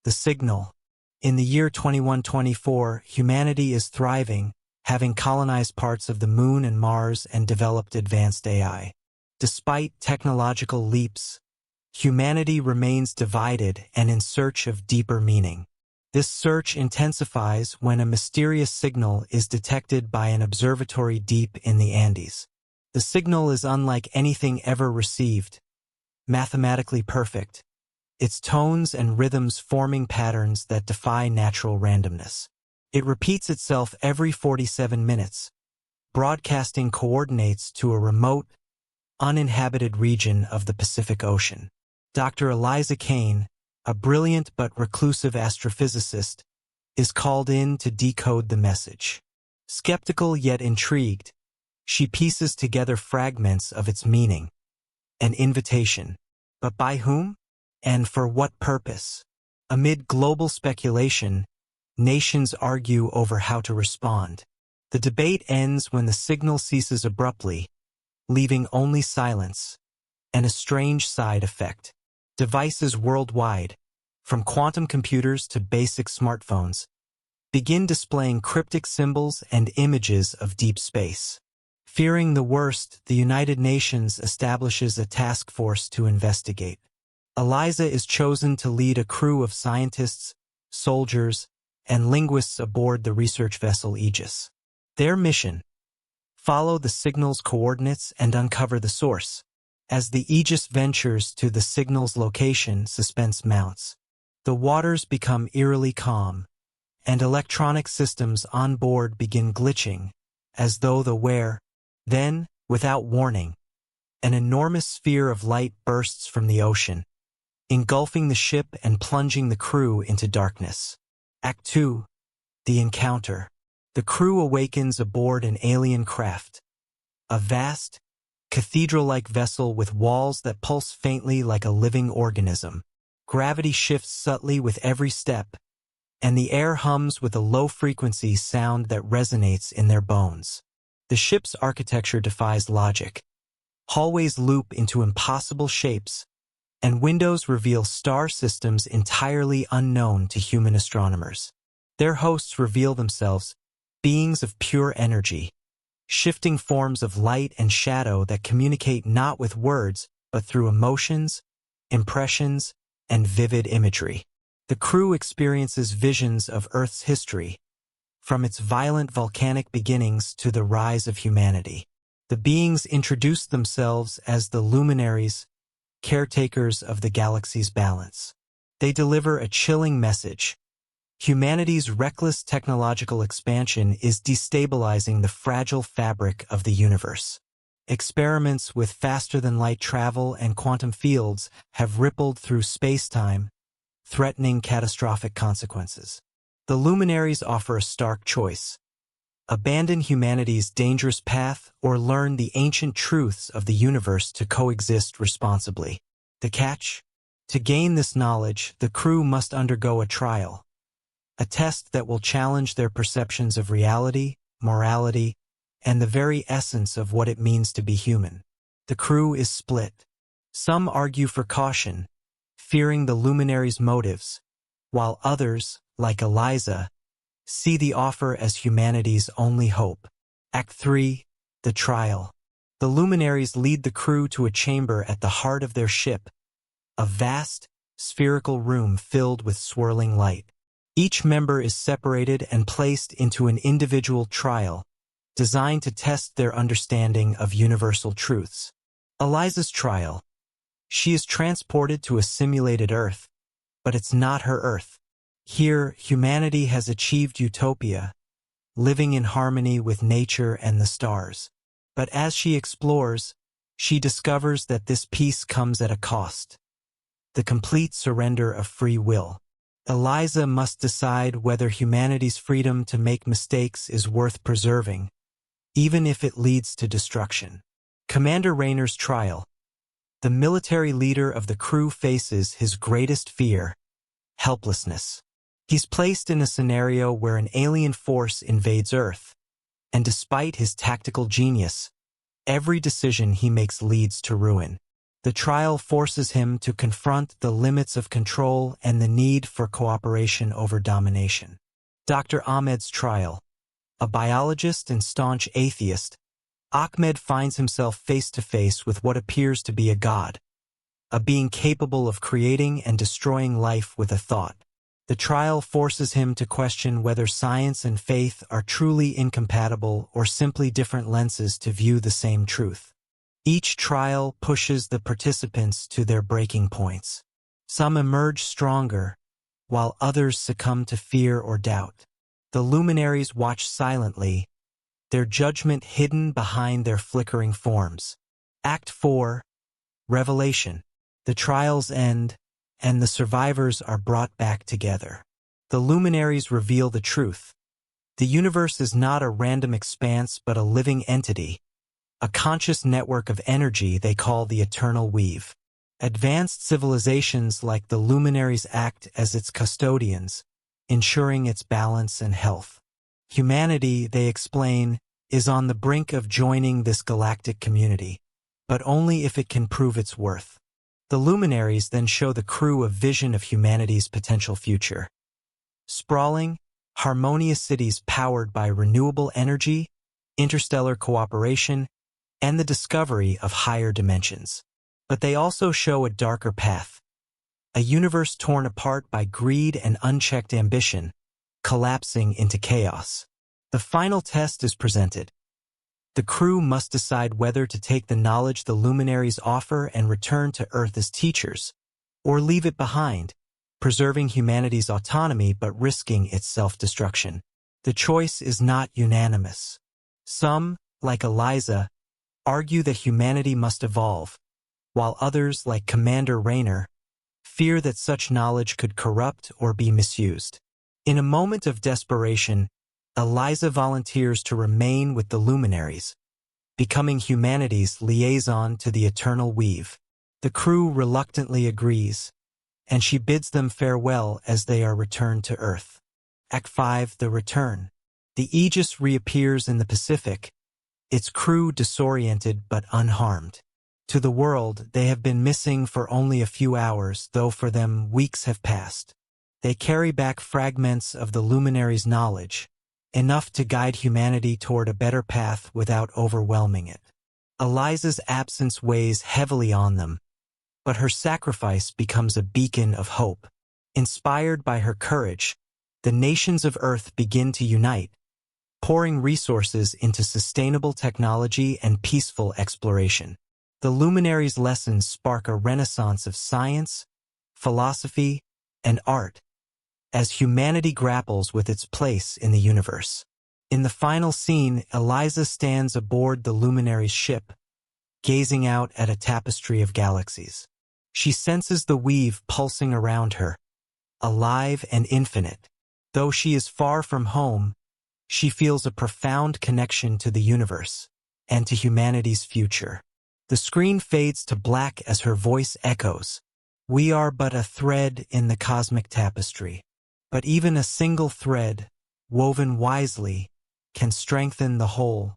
The signal. In the year 2124, humanity is thriving, having colonized parts of the Moon and Mars and developed advanced AI. Despite technological leaps, humanity remains divided and in search of deeper meaning. This search intensifies when a mysterious signal is detected by an observatory deep in the Andes. The signal is unlike anything ever received, mathematically perfect, its tones and rhythms forming patterns that defy natural randomness. It repeats itself every 47 minutes, broadcasting coordinates to a remote, uninhabited region of the Pacific Ocean. Dr. Eliza Kane, a brilliant but reclusive astrophysicist, is called in to decode the message. Skeptical yet intrigued, she pieces together fragments of its meaning. An invitation. But by whom? And for what purpose? Amid global speculation, nations argue over how to respond. The debate ends when the signal ceases abruptly, leaving only silence and a strange side effect. Devices worldwide, from quantum computers to basic smartphones, begin displaying cryptic symbols and images of deep space. Fearing the worst, the United Nations establishes a task force to investigate. Eliza is chosen to lead a crew of scientists, soldiers, and linguists aboard the research vessel Aegis. Their mission: follow the signal's coordinates and uncover the source. As the Aegis ventures to the signal's location, suspense mounts. The waters become eerily calm, and electronic systems on board begin glitching, as though the where. Then, without warning, an enormous sphere of light bursts from the ocean, engulfing the ship and plunging the crew into darkness. Act 2. The encounter. The crew awakens aboard an alien craft. A vast, cathedral-like vessel with walls that pulse faintly like a living organism. Gravity shifts subtly with every step, and the air hums with a low-frequency sound that resonates in their bones. The ship's architecture defies logic. Hallways loop into impossible shapes, and windows reveal star systems entirely unknown to human astronomers. Their hosts reveal themselves, beings of pure energy, shifting forms of light and shadow that communicate not with words, but through emotions, impressions, and vivid imagery. The crew experiences visions of Earth's history, from its violent volcanic beginnings to the rise of humanity. The beings introduce themselves as the Luminaries, caretakers of the galaxy's balance. They deliver a chilling message. Humanity's reckless technological expansion is destabilizing the fragile fabric of the universe. Experiments with faster-than-light travel and quantum fields have rippled through space-time, threatening catastrophic consequences. The Luminaries offer a stark choice: abandon humanity's dangerous path or learn the ancient truths of the universe to coexist responsibly. The catch? To gain this knowledge, the crew must undergo a trial, a test that will challenge their perceptions of reality, morality, and the very essence of what it means to be human. The crew is split. Some argue for caution, fearing the Luminaries' motives, while others, like Eliza, see the offer as humanity's only hope. Act 3. The trial. The Luminaries lead the crew to a chamber at the heart of their ship, a vast, spherical room filled with swirling light. Each member is separated and placed into an individual trial, designed to test their understanding of universal truths. Eliza's trial. She is transported to a simulated Earth, but it's not her Earth. Here, humanity has achieved utopia, living in harmony with nature and the stars. But as she explores, she discovers that this peace comes at a cost: the complete surrender of free will. Eliza must decide whether humanity's freedom to make mistakes is worth preserving, even if it leads to destruction. Commander Rayner's trial. The military leader of the crew faces his greatest fear: helplessness. He's placed in a scenario where an alien force invades Earth, and despite his tactical genius, every decision he makes leads to ruin. The trial forces him to confront the limits of control and the need for cooperation over domination. Dr. Ahmed's trial. A biologist and staunch atheist, Ahmed finds himself face to face with what appears to be a god, a being capable of creating and destroying life with a thought. The trial forces him to question whether science and faith are truly incompatible or simply different lenses to view the same truth. Each trial pushes the participants to their breaking points. Some emerge stronger, while others succumb to fear or doubt. The luminaries watch silently, their judgment hidden behind their flickering forms. Act 4. Revelation. The trials end, and the survivors are brought back together. The luminaries reveal the truth. The universe is not a random expanse but a living entity, a conscious network of energy they call the eternal weave. Advanced civilizations like the luminaries act as its custodians, ensuring its balance and health. Humanity, they explain, is on the brink of joining this galactic community, but only if it can prove its worth. The luminaries then show the crew a vision of humanity's potential future. Sprawling, harmonious cities powered by renewable energy, interstellar cooperation, and the discovery of higher dimensions. But they also show a darker path, a universe torn apart by greed and unchecked ambition, collapsing into chaos. The final test is presented. The crew must decide whether to take the knowledge the luminaries offer and return to Earth as teachers, or leave it behind, preserving humanity's autonomy but risking its self-destruction. The choice is not unanimous. Some, like Eliza, argue that humanity must evolve, while others, like Commander Rayner, fear that such knowledge could corrupt or be misused. In a moment of desperation, Eliza volunteers to remain with the luminaries, becoming humanity's liaison to the eternal weave. The crew reluctantly agrees, and she bids them farewell as they are returned to Earth. Act 5. The Return. The Aegis reappears in the Pacific, its crew disoriented but unharmed. To the world, they have been missing for only a few hours, though for them weeks have passed. They carry back fragments of the luminaries' knowledge, enough to guide humanity toward a better path without overwhelming it. Eliza's absence weighs heavily on them, but her sacrifice becomes a beacon of hope. Inspired by her courage, the nations of Earth begin to unite, pouring resources into sustainable technology and peaceful exploration. The luminaries' lessons spark a renaissance of science, philosophy, and art, as humanity grapples with its place in the universe. In the final scene, Eliza stands aboard the luminaries' ship, gazing out at a tapestry of galaxies. She senses the weave pulsing around her, alive and infinite. Though she is far from home, she feels a profound connection to the universe and to humanity's future. The screen fades to black as her voice echoes, "We are but a thread in the cosmic tapestry." But even a single thread, woven wisely, can strengthen the whole.